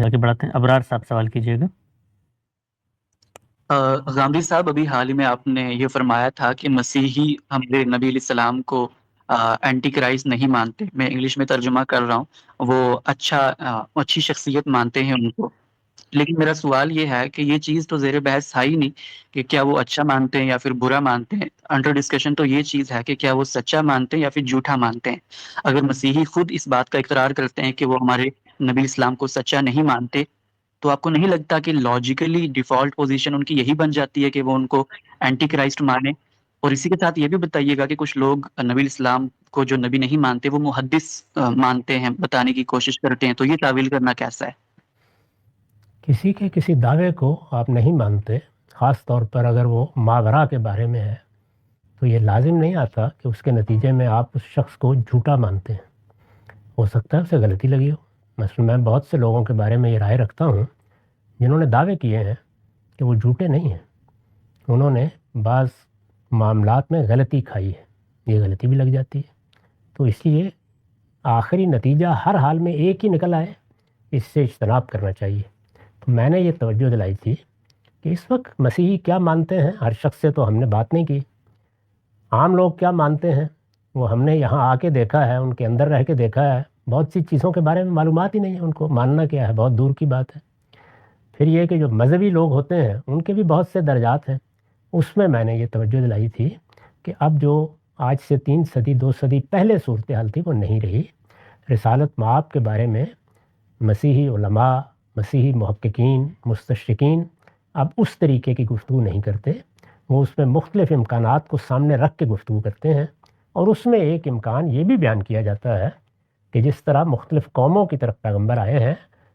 آگے بڑھاتے ہیں، ابرار صاحب سوال کیجیے گا۔ غامدی صاحب، ابھی حال ہی میں آپ نے یہ فرمایا تھا کہ مسیحی ہمارے نبی علیہ السلام کو اینٹی کرائسٹ نہیں مانتے، میں انگلش میں ترجمہ کر رہا ہوں، وہ اچھی شخصیت مانتے ہیں ان کو، لیکن میرا سوال یہ ہے کہ یہ چیز تو زیر بحث ہے ہی نہیں کہ کیا وہ اچھا مانتے ہیں یا پھر برا مانتے ہیں، انڈر ڈسکشن تو یہ چیز ہے کہ کیا وہ سچا مانتے ہیں یا پھر جھوٹا مانتے ہیں۔ اگر مسیحی خود اس بات کا اقرار کرتے ہیں کہ وہ ہمارے نبی اسلام کو سچا نہیں مانتے، تو آپ کو نہیں لگتا کہ لاجیکلی ڈیفالٹ پوزیشن ان کی یہی بن جاتی ہے کہ وہ ان کو اینٹی کرائسٹ مانے؟ اور اسی کے ساتھ یہ بھی بتائیے گا کہ کچھ لوگ نبی اسلام کو جو نبی نہیں مانتے وہ محدث مانتے ہیں، بتانے کی کوشش کرتے ہیں، تو یہ تعویل کرنا کیسا ہے؟ کسی کے کسی دعوے کو آپ نہیں مانتے، خاص طور پر اگر وہ ماورا کے بارے میں ہے، تو یہ لازم نہیں آتا کہ اس کے نتیجے میں آپ اس شخص کو جھوٹا مانتے ہیں۔ ہو سکتا ہے اسے غلطی لگی ہو۔ مثلا میں بہت سے لوگوں کے بارے میں یہ رائے رکھتا ہوں جنہوں نے دعوے کیے ہیں کہ وہ جھوٹے نہیں ہیں، انہوں نے بعض معاملات میں غلطی کھائی ہے، یہ غلطی بھی لگ جاتی ہے، تو اس لیے آخری نتیجہ ہر حال میں ایک ہی نکل آئے، اس سے اجتناب کرنا چاہیے۔ تو میں نے یہ توجہ دلائی تھی کہ اس وقت مسیحی کیا مانتے ہیں، ہر شخص سے تو ہم نے بات نہیں کی، عام لوگ کیا مانتے ہیں وہ ہم نے یہاں آ کے دیکھا ہے، ان کے اندر رہ کے دیکھا ہے، بہت سی چیزوں کے بارے میں معلومات ہی نہیں ہے ان کو، ماننا کیا ہے بہت دور کی بات ہے۔ پھر یہ کہ جو مذہبی لوگ ہوتے ہیں ان کے بھی بہت سے درجات ہیں، اس میں میں نے یہ توجہ دلائی تھی کہ اب جو آج سے 3 صدی 2 صدی پہلے صورتحال تھی وہ نہیں رہی۔ رسالت مآب کے بارے میں مسیحی علماء، مسیحی محققین، مستشرقین اب اس طریقے کی گفتگو نہیں کرتے، وہ اس میں مختلف امکانات کو سامنے رکھ کے گفتگو کرتے ہیں، اور اس میں ایک امکان یہ بھی بیان کیا جاتا ہے کہ جس طرح مختلف قوموں کی طرف پیغمبر آئے ہیں،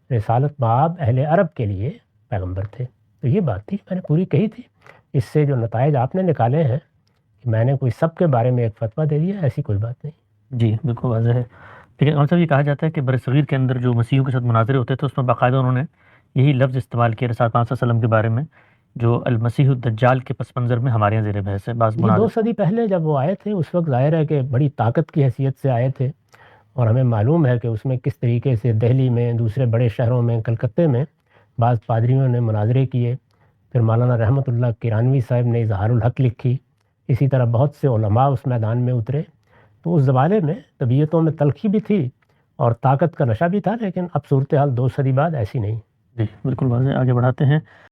رسالت مآب اہل عرب کے لیے پیغمبر تھے۔ تو یہ بات تھی، میں نے پوری کہی تھی۔ اس سے جو نتائج آپ نے نکالے ہیں کہ میں نے کوئی سب کے بارے میں ایک فتویٰ دے دیا، ایسی کوئی بات نہیں۔ جی بالکل واضح ہے، لیکن اور صاحب یہ کہا جاتا ہے کہ برصغیر کے اندر جو مسیحیوں کے ساتھ مناظرے ہوتے تھے اس میں باقاعدہ انہوں نے یہی لفظ استعمال کیا رسالت پاک صلی اللہ علیہ وسلم کے بارے میں، جو المسیح الدجال کے پس منظر میں ہمارے یہاں زیر بحث ہے بعض یہ 2 مناظر۔ صدی پہلے جب وہ آئے تھے اس وقت ظاہر ہے کہ بڑی طاقت کی حیثیت سے آئے تھے، اور ہمیں معلوم ہے کہ اس میں کس طریقے سے دہلی میں، دوسرے بڑے شہروں میں، کلکتے میں بعض پادریوں نے مناظرے کیے، پھر مولانا رحمۃ اللہ کرانوی صاحب نے اظہار الحق لکھی، اسی طرح بہت سے علماء اس میدان میں اترے۔ تو اس زمانے میں طبیعتوں میں تلخی بھی تھی اور طاقت کا نشہ بھی تھا، لیکن اب صورتحال 2 صدی بعد ایسی نہیں۔ جی بالکل واضح، آگے بڑھاتے ہیں۔